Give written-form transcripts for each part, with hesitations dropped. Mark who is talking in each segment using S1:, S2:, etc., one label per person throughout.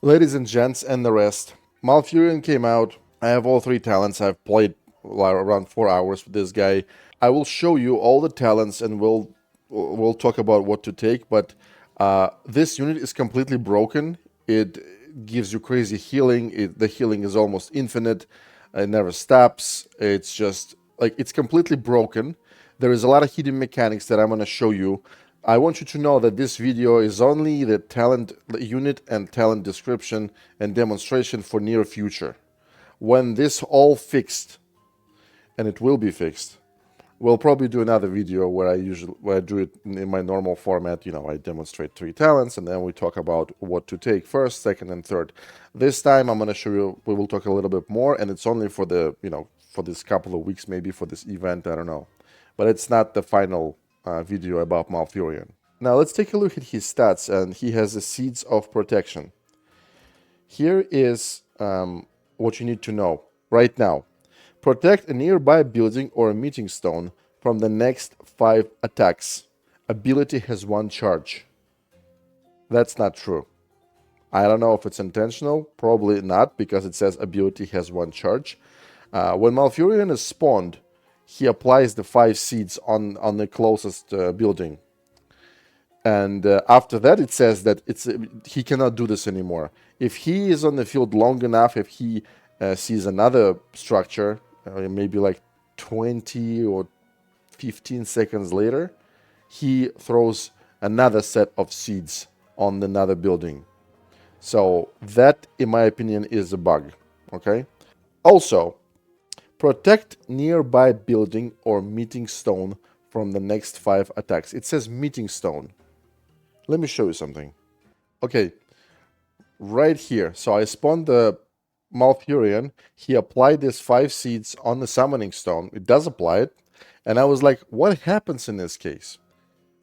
S1: Ladies and gents and the rest, Malfurion came out. I have all three talents. I've played around 4 hours with this guy. I will show you all the talents and we'll talk about what to take, but this unit is completely broken. It gives you crazy healing. The healing is almost infinite. It never stops. It's just like it's completely broken. There is a lot of hidden mechanics that I'm going to show you. I want you to know that this video is only the talent unit and talent description and demonstration for near future. When this all fixed, and it will be fixed, we'll probably do another video where I do it in my normal format. I demonstrate three talents and then we talk about what to take first, second, and third. This time I'm going to show you, we will talk a little bit more, and it's only for the, for this couple of weeks, maybe for this event, I don't know. But it's not the final video about Malfurion. Now let's take a look at his stats, and he has the Seeds of Protection. Here is what you need to know right now. Protect a nearby building or a meeting stone from the next 5 attacks. Ability has 1 charge. That's not true. I don't know if it's intentional. Probably not, because it says ability has 1 charge. When Malfurion is spawned, he applies the 5 seeds on the closest building. And after that, it says that he cannot do this anymore. If he is on the field long enough, if he sees another structure, maybe like 20 or 15 seconds later, he throws another set of seeds on another building. So that, in my opinion, is a bug. Okay. Also, protect nearby building or meeting stone from the next 5 attacks. It says meeting stone. Let me show you something. Okay, right here. So I spawned the Malfurion. He applied these 5 seeds on the summoning stone. It does apply it. And I was like, what happens in this case?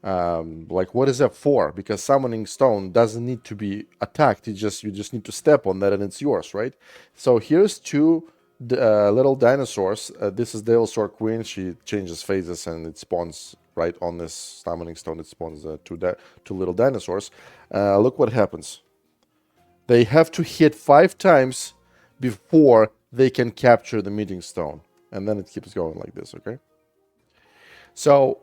S1: Like, what is that for? Because summoning stone doesn't need to be attacked. You just need to step on that and it's yours, right? So here's 2 little dinosaurs. This is the Elsaur Queen. She changes phases and it spawns right on this summoning stone. It spawns 2 little dinosaurs. Look what happens. They have to hit 5 times before they can capture the meeting stone. And then it keeps going like this, okay? So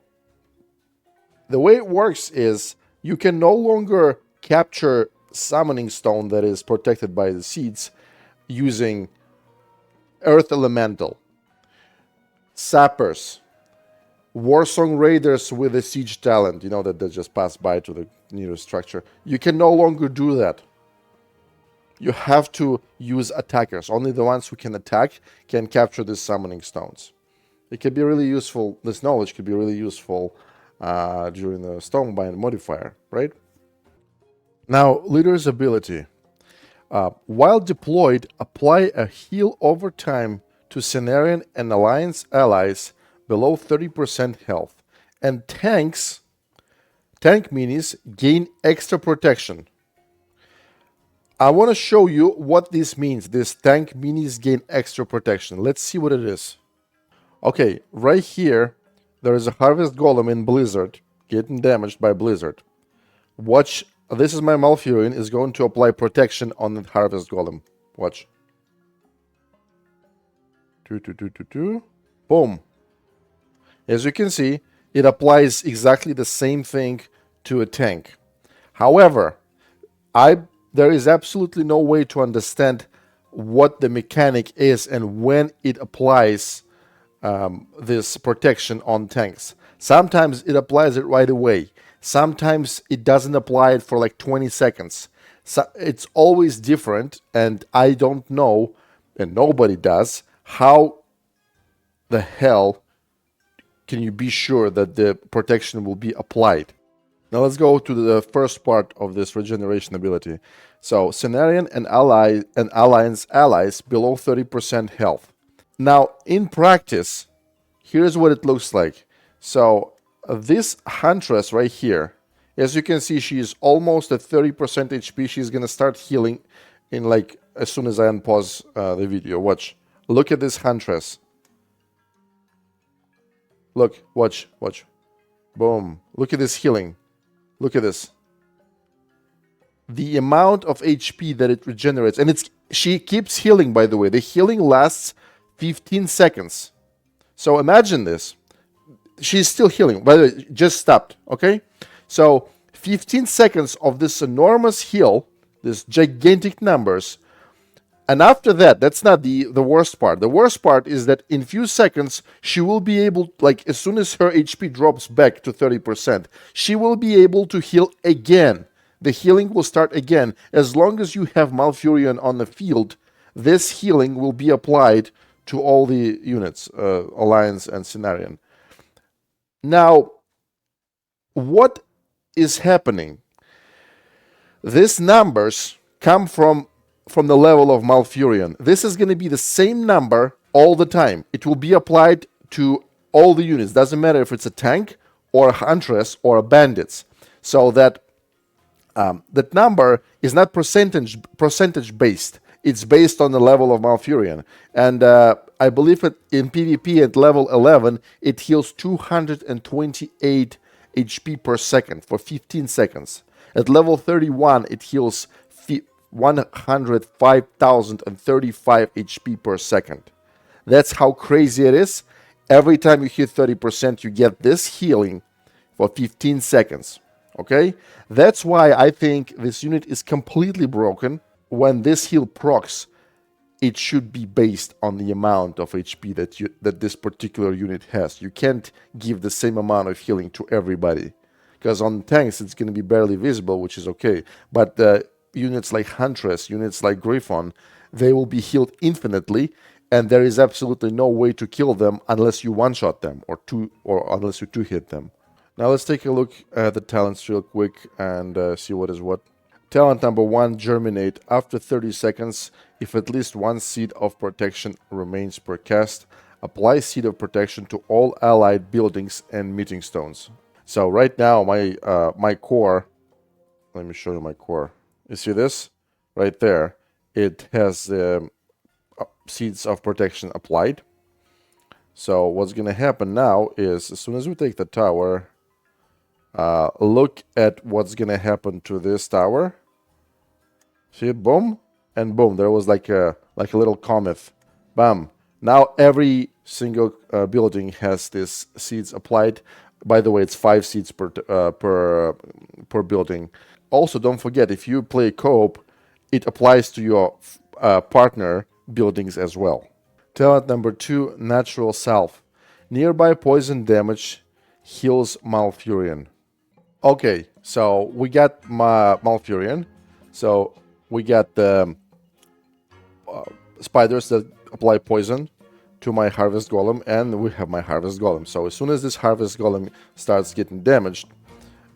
S1: the way it works is you can no longer capture summoning stone that is protected by the seeds using Earth Elemental, Sappers, Warsong Raiders with a Siege talent, that just pass by to the nearest structure. You can no longer do that. You have to use attackers. Only the ones who can attack can capture these summoning stones. It can be really useful. This knowledge could be really useful during the Stonebind modifier, right? Now, Leader's ability. While deployed, apply a heal over time to Cenarian and Alliance allies below 30% health. And tank minis gain extra protection. I want to show you what this means. This tank minis gain extra protection. Let's see what it is. Okay, right here, there is a Harvest Golem in Blizzard, getting damaged by Blizzard. Watch, this is my Malfurion, is going to apply protection on the Harvest Golem. Watch. Boom. As you can see, it applies exactly the same thing to a tank. However, there is absolutely no way to understand what the mechanic is and when it applies this protection on tanks. Sometimes it applies it right away. Sometimes it doesn't apply it for like 20 seconds. So it's always different, and I don't know, and nobody does, how the hell can you be sure that the protection will be applied. Now let's go to the first part of this regeneration ability. So, Cenarian and Alliance allies below 30% health. Now, in practice, here's what it looks like. So, this Huntress right here, as you can see, she is almost at 30% HP. She's going to start healing in like as soon as I unpause the video. Watch. Look at this Huntress. Look, watch. Boom. Look at this healing. Look at this. the amount of HP that it regenerates, and she keeps healing, by the way. The healing lasts 15 seconds. So imagine this. She's still healing. By the way, just stopped, okay? So 15 seconds of this enormous heal, this gigantic numbers, and after that, that's not the worst part. The worst part is that in few seconds, she will be able, like as soon as her HP drops back to 30%, she will be able to heal again. The healing will start again. As long as you have Malfurion on the field, this healing will be applied to all the units, Alliance and Cenarion. Now, what is happening? These numbers come from the level of Malfurion. This is going to be the same number all the time. It will be applied to all the units. Doesn't matter if it's a tank or a huntress or a bandits. So that that number is not percentage based. It's based on the level of Malfurion. And I believe in PvP at level 11, it heals 228 HP per second for 15 seconds. At level 31, it heals 105,035 HP per second. That's how crazy it is. Every time you hit 30%, you get this healing for 15 seconds. Okay? That's why I think this unit is completely broken. When this heal procs, it should be based on the amount of HP that this particular unit has. You can't give the same amount of healing to everybody. Because on tanks, it's going to be barely visible, which is okay. But units like Huntress, units like Griffon, they will be healed infinitely, and there is absolutely no way to kill them unless you one-shot them or unless you two-hit them. Now let's take a look at the talents real quick and see what is what. Talent number 1, Germinate. After 30 seconds, if at least one seed of protection remains per cast, apply seed of protection to all allied buildings and meeting stones. So right now, my core, let me show you my core. You see this? Right there. It has seeds of protection applied. So what's going to happen now is, as soon as we take the tower, look at what's going to happen to this tower. See it? Boom. And boom. There was like a little comet. Bam. Now every single building has these seeds applied. By the way, it's 5 seeds per building. Also, don't forget, if you play co-op, it applies to your partner buildings as well. Talent number 2, Natural Salve. Nearby poison damage heals Malfurion. Okay, so we got Malfurion. So we got the spiders that apply poison to my Harvest Golem, and we have my Harvest Golem. So as soon as this Harvest Golem starts getting damaged,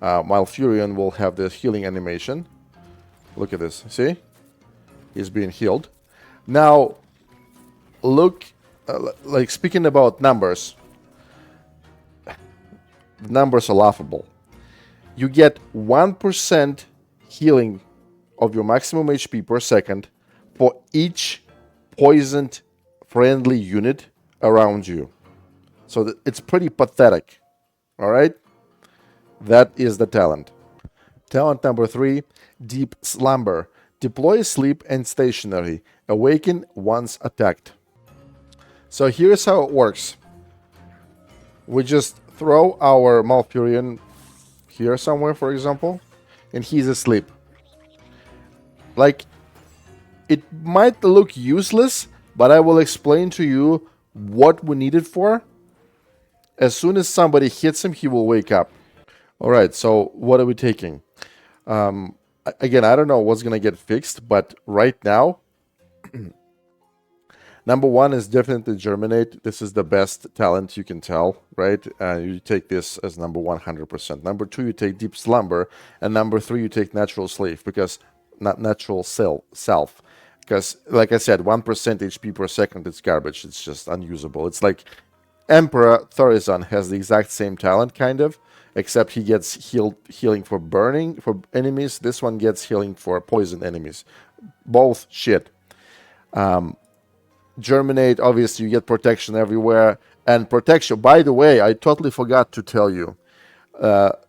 S1: Malfurion will have the healing animation. Look at this. See? He's being healed. Now, look, like speaking about numbers, the numbers are laughable. You get 1% healing of your maximum HP per second for each poisoned friendly unit around you. So it's pretty pathetic. All right? That is the talent. Talent number 3, Deep Slumber. Deploy sleep and stationary. Awaken once attacked. So here's how it works. We just throw our Malfurion here somewhere, for example, and he's asleep. Like, it might look useless, but I will explain to you what we need it for. As soon as somebody hits him, he will wake up. All right, so what are we taking? Again, I don't know what's going to get fixed, but right now, number 1 is definitely Germinate. This is the best talent you can tell, right? You take this as number 100%. Number 2, you take Deep Slumber. And number 3, you take Natural Slave, because not Natural Self. Because, like I said, 1% HP per second, it's garbage. It's just unusable. It's like Emperor Thorizon has the exact same talent, kind of, except he gets healing for burning for enemies. This one gets healing for poison enemies. Both shit. Germinate, obviously, you get protection everywhere. And protection, by the way, I totally forgot to tell you.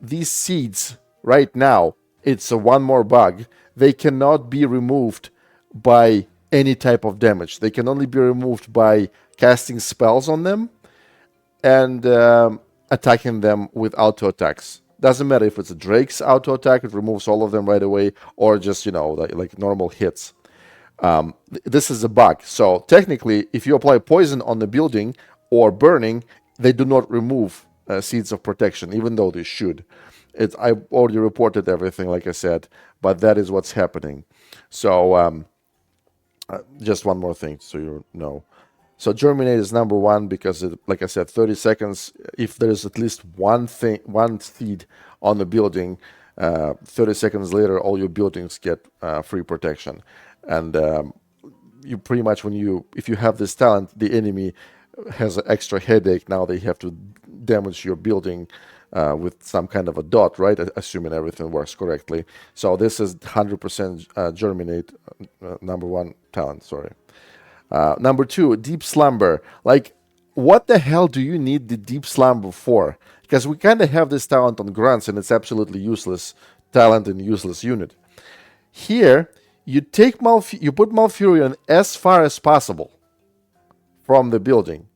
S1: These seeds, right now, it's one more bug. they cannot be removed by any type of damage. They can only be removed by casting spells on them and attacking them with auto attacks. Doesn't matter if it's a Drake's auto attack, it removes all of them right away, or just, like normal hits. This is a bug. So technically, if you apply poison on the building or burning, they do not remove seeds of protection, even though they should. I already reported everything, like I said, but that is what's happening. So just one more thing, so you know. So Germinate is number one because, like I said, 30 seconds. If there's at least one seed on the building, 30 seconds later, all your buildings get free protection. And you pretty much, if you have this talent, the enemy has an extra headache. Now they have to damage your building with some kind of a dot, right? Assuming everything works correctly. So this is 100% Germinate, number one talent, sorry. Number two, Deep Slumber. Like, what the hell do you need the Deep Slumber for? Because we kind of have this talent on grunts, and it's absolutely useless talent and useless unit. Here, you put Malfurion as far as possible from the building.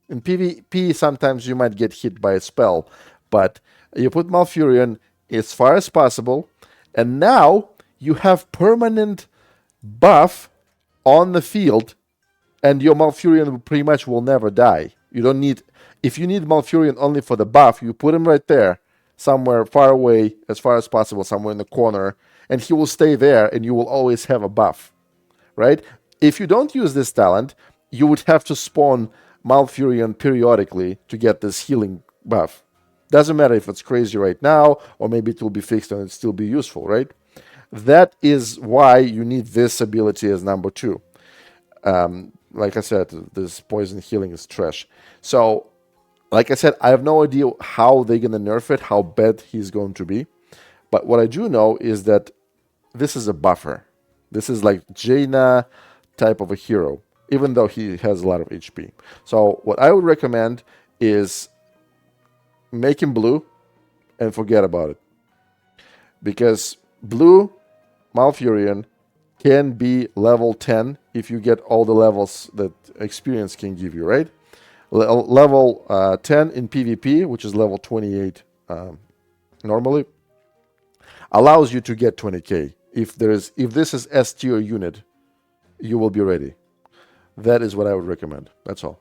S1: In PvP, sometimes you might get hit by a spell, but you put Malfurion as far as possible, and now you have permanent buff on the field, and your Malfurion pretty much will never die. If you need Malfurion only for the buff, you put him right there, somewhere far away, as far as possible, somewhere in the corner, and he will stay there, and you will always have a buff, right? If you don't use this talent, you would have to spawn Malfurion periodically to get this healing buff. Doesn't matter if it's crazy right now, or maybe it will be fixed and it'll still be useful, right? That is why you need this ability as number two. Like I said, this poison healing is trash. So, like I said, I have no idea how they're going to nerf it, how bad he's going to be. But what I do know is that this is a buffer. This is like Jaina type of a hero, even though he has a lot of HP. So what I would recommend is make him blue and forget about it. Because blue Malfurion can be level 10 if you get all the levels that experience can give you, right? Level 10 in PvP, which is level 28 normally, allows you to get 20k. If this is S tier unit, you will be ready. That is what I would recommend. That's all.